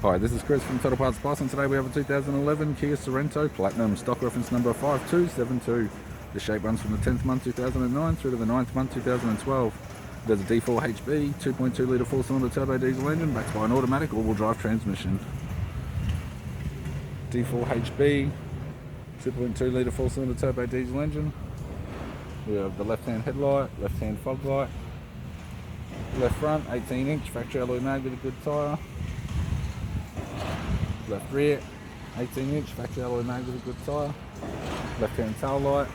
Hi, this is Chris from Total Parts Plus, and today we have a 2011 Kia Sorento Platinum, stock reference number 5272. The shape runs from the 10th month 2009 through to the 9th month 2012. It has a D4 HB, 2.2 litre 4-cylinder turbo diesel engine backed by an automatic all-wheel drive transmission. D4 HB, 2.2 litre 4-cylinder turbo diesel engine. We have the left-hand headlight, left-hand fog light, left front 18-inch factory alloy mag with a good tyre. Left rear 18-inch factory alloy mag with a good tyre. Left-hand tail light,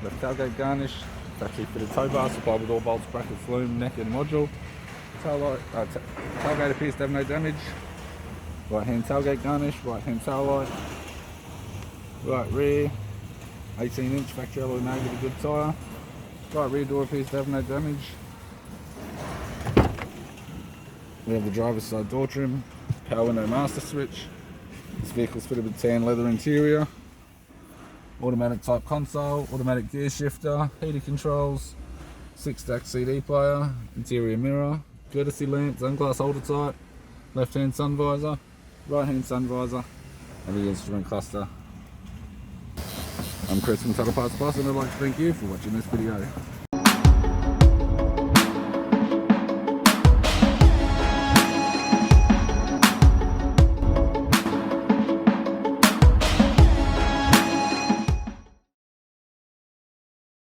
left tailgate garnish, factory fitted tow bar supplied with all bolts, brackets, loom, neck and module. Tailgate appears to have no damage. Right hand tailgate garnish, right hand tail light. Right rear 18-inch factory alloy mag with a good tyre. Right rear door appears to have no damage. We have the driver's side door trim, power window master switch. This vehicle's fitted with tan leather interior, automatic type console, automatic gear shifter, heater controls, 6-stack CD player, interior mirror, courtesy lamp, sunglass holder type, left hand sun visor, right hand sun visor, and the instrument cluster. I'm Chris from Total Parts Plus, and I'd like to thank you for watching this video.